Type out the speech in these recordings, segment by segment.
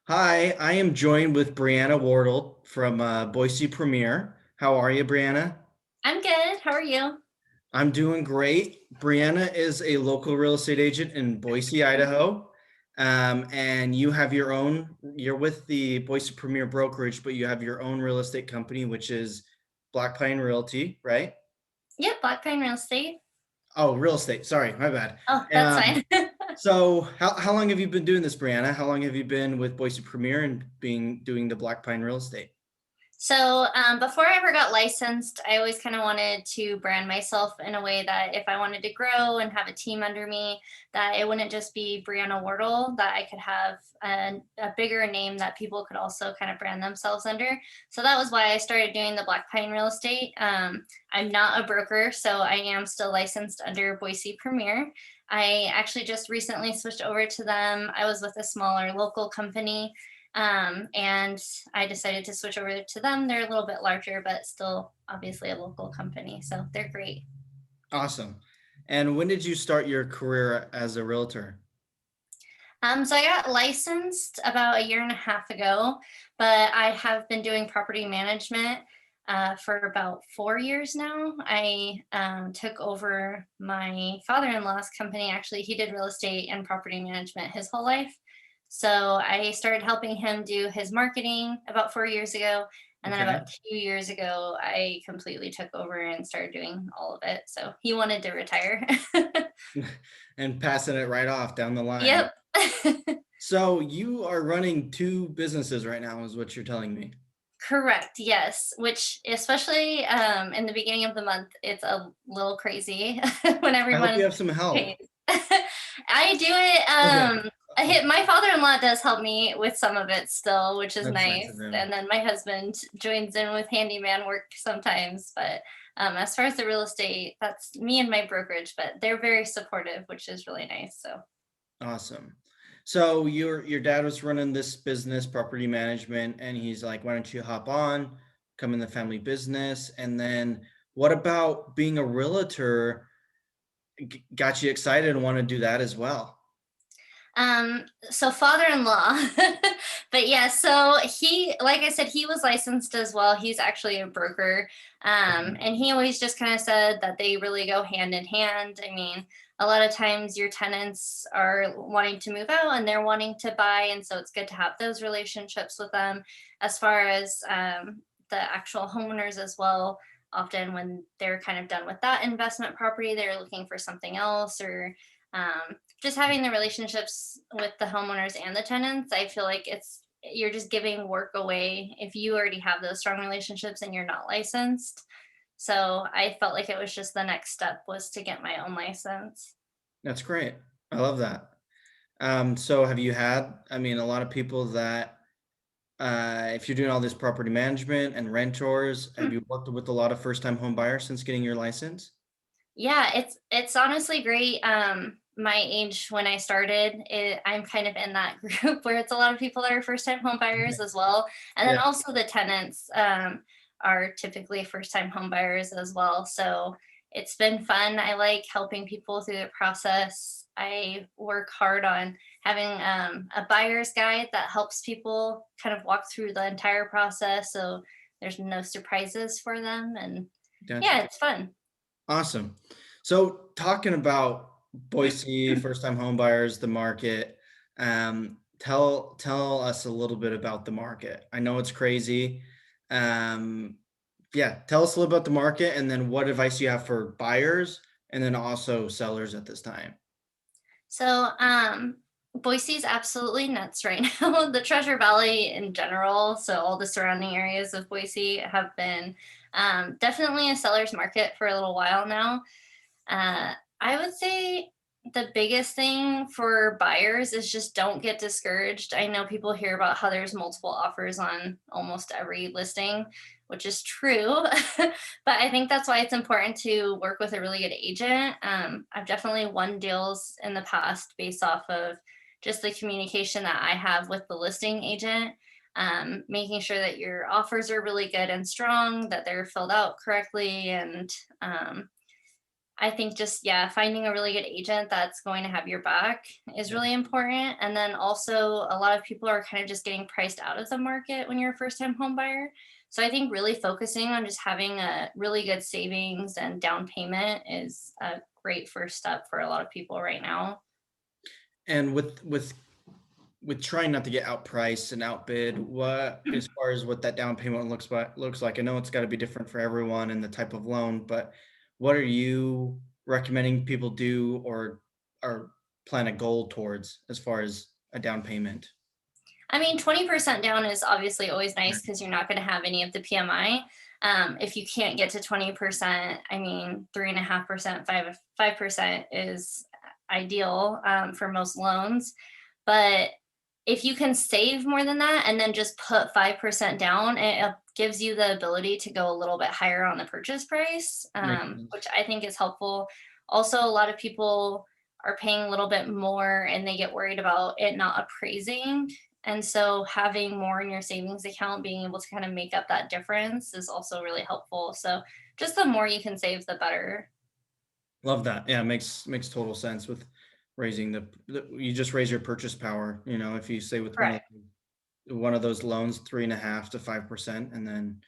Hi, I am joined with Brianna Wardle from Boise Premier. How are you, Brianna? I'm good. How are you? I'm doing great. Brianna is a local real estate agent in Boise, Idaho. And you have you're with the Boise Premier Brokerage, but you have your own real estate company, which is Black Pine Realty, right? Yep, Black Pine Real Estate. Oh, real estate. Sorry, my bad. Oh, that's Um, fine. so how long have you been doing this, Brianna? How long have you been with Boise Premier and doing the Black Pine Real Estate? Before I ever got licensed, I always kind of wanted to brand myself in a way that if I wanted to grow and have a team under me, that it wouldn't just be Brianna Wardle, that I could have a bigger name that people could also kind of brand themselves under. So that was why I started doing the Black Pine Real Estate. I'm not a broker, so I am still licensed under Boise Premier. I actually just recently switched over to them. I was with a smaller local company, and I decided to switch over to them. They're a little bit larger, but still obviously a local company. So they're great. Awesome. And when did you start your career as a realtor? So I got licensed about a year and a half ago, but I have been doing property management for about 4 years now. I took over my father-in-law's company. Actually, he did real estate and property management his whole life. So I started helping him do his marketing about 4 years ago. And then Okay. about 2 years ago, I completely took over and started doing all of it. So he wanted to retire. And passing it right off down the line. Yep. So you are running two businesses right now, is what you're telling me. Correct, yes, which especially, in the beginning of the month, it's a little crazy when I hope you everyone have some pays. help. I do it, Okay. I hit my father-in-law does help me with some of it still, which is That's nice nice, of him. and then my husband joins in with handyman work sometimes, but, as far as the real estate, that's me and my brokerage, but they're very supportive, which is really nice, so. Awesome. So your dad was running this business, property management, and he's like, "Why don't you hop on, come in the family business?" And then what about being a realtor got you excited and want to do that as well? So father-in-law, but yeah, so he, like I said, he was licensed as well. He's actually a broker. Okay. And he always just kind of said that they really go hand in hand. I mean, a lot of times your tenants are wanting to move out and they're wanting to buy. And so it's good to have those relationships with them as far as the actual homeowners as well. Often when they're kind of done with that investment property, they're looking for something else or just having the relationships with the homeowners and the tenants. I feel like you're just giving work away if you already have those strong relationships and you're not licensed. So I felt like it was just the next step was to get my own license. That's great. I love that. So have you had, I mean, a lot of people that, if you're doing all this property management and renters, have you worked with a lot of first-time home buyers since getting your license? Yeah, it's honestly great. My age when I started, I'm kind of in that group where it's a lot of people that are first-time home buyers as well, and then Yeah, also the tenants are typically first-time home buyers as well. So it's been fun. I like helping people through the process. I work hard on having a buyer's guide that helps people kind of walk through the entire process, so there's no surprises for them, and gotcha. yeah, it's fun. Awesome. So talking about Boise, first-time home buyers, the market, tell us a little bit about the market. I know it's crazy. Um, yeah, tell us a little about the market and then what advice you have for buyers and then also sellers at this time. So, Boise is absolutely nuts right now. The Treasure Valley in general, so all the surrounding areas of Boise have been definitely a seller's market for a little while now. I would say the biggest thing for buyers is just don't get discouraged. I know people hear about how there's multiple offers on almost every listing, which is true. But I think that's why it's important to work with a really good agent. I've definitely won deals in the past based off of just the communication that I have with the listing agent. Making sure that your offers are really good and strong, that they're filled out correctly, and I think just, yeah, finding a really good agent that's going to have your back is Yeah. really important. And then also, a lot of people are kind of just getting priced out of the market when you're a first time home buyer. So I think really focusing on just having a really good savings and down payment is a great first step for a lot of people right now. And with trying not to get outpriced and outbid, what as far as what that down payment looks like, I know it's got to be different for everyone and the type of loan, but what are you recommending people do or plan a goal towards as far as a down payment? I mean, 20% down is obviously always Right. nice because you're not going to have any of the PMI. If you can't get to 20%, I mean, 3.5%, 5% is ideal for most loans. But if you can save more than that and then just put 5% down, it gives you the ability to go a little bit higher on the purchase price, Makes sense. which I think is helpful. Also, a lot of people are paying a little bit more and they get worried about it not appraising. And so having more in your savings account, being able to kind of make up that difference is also really helpful. So just the more you can save, the better. Love that. Yeah, makes total sense with raising the you just raise your purchase power, if you stay with Correct. one of those loans, 3.5 to 5%, and then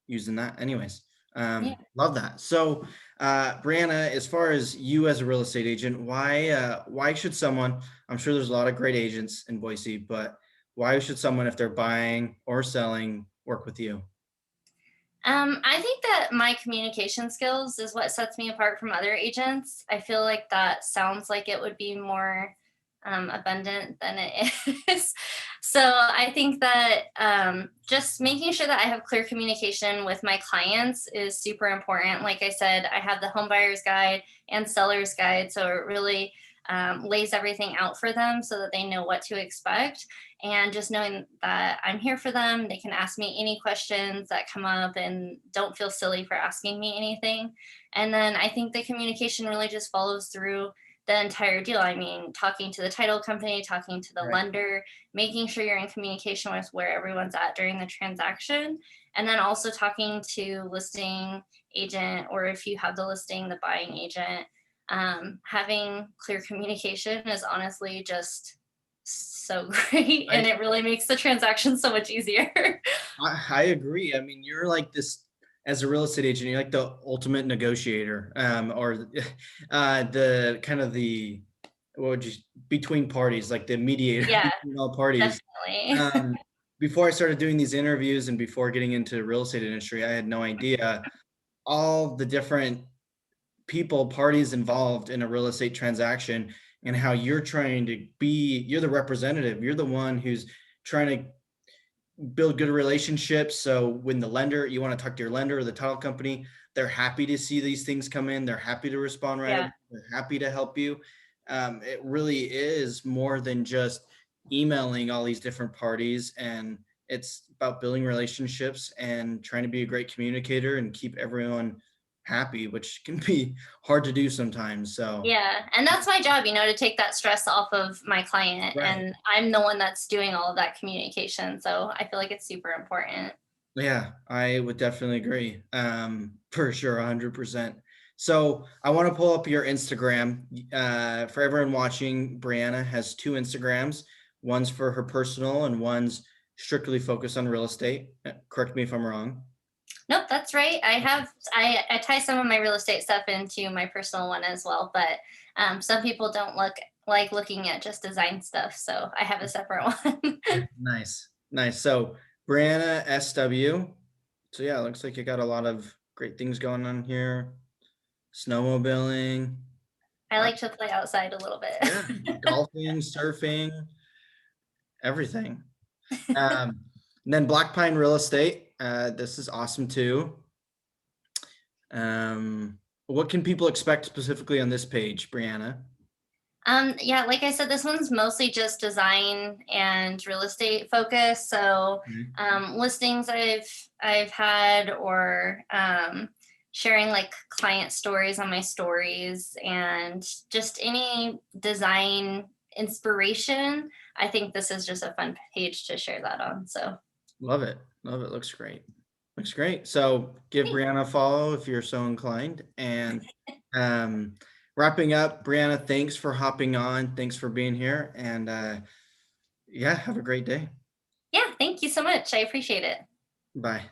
using that anyways. Yeah. Love that. So, Brianna, as far as you as a real estate agent, why should someone, I'm sure there's a lot of great agents in Boise, but why should someone, if they're buying or selling, work with you? I think that my communication skills is what sets me apart from other agents. I feel like that sounds like it would be more abundant than it is. So I think that just making sure that I have clear communication with my clients is super important. Like I said, I have the home buyer's guide and seller's guide. So it really lays everything out for them so that they know what to expect. And just knowing that I'm here for them, they can ask me any questions that come up and don't feel silly for asking me anything. And then I think the communication really just follows through the entire deal. I mean, talking to the title company, talking to the Right. lender, making sure you're in communication with where everyone's at during the transaction. And then also talking to listing agent, or if you have the listing, the buying agent. Having clear communication is honestly just so great, I and it really makes the transaction so much easier. I agree. I mean, you're like this as a real estate agent, you're like the ultimate negotiator, or the kind of the what would you between parties, like the mediator Yeah, between all parties. definitely. Um, Before I started doing these interviews and before getting into the real estate industry, I had no idea all the different people, parties involved in a real estate transaction and how you're the representative. You're the one who's trying to build good relationships. So when you want to talk to your lender or the title company, they're happy to see these things come in. They're happy to respond right away. Yeah. They're happy to help you. It really is more than just emailing all these different parties, and it's about building relationships and trying to be a great communicator and keep everyone happy, which can be hard to do sometimes. So, Yeah, and that's my job, to take that stress off of my client, right. and I'm the one that's doing all of that communication, so I feel like it's super important. Yeah, I would definitely agree. For sure, 100%. So I want to pull up your Instagram. For everyone watching, Brianna has two Instagrams. One's for her personal and one's strictly focused on real estate. Correct me if I'm wrong. Nope, that's right. I tie some of my real estate stuff into my personal one as well, but some people don't like looking at just design stuff, so I have a separate one. Nice, nice. So Brianna SW. So yeah, it looks like you got a lot of great things going on here. Snowmobiling. I like to play outside a little Yeah, bit. golfing, surfing, everything. Um, and then Black Pine Real Estate. This is awesome too. What can people expect specifically on this page, Brianna? Yeah, like I said, this one's mostly just design and real estate focused. So Mhm. listings I've had, or sharing like client stories on my stories, and just any design inspiration. I think this is just a fun page to share that on. So Love it. Love it. Looks great. Looks great. So give thanks. Brianna a follow if you're so inclined. And Um, Wrapping up, Brianna, thanks for hopping on. Thanks for being here. And yeah, have a great day. Yeah, thank you so much. I appreciate it. Bye.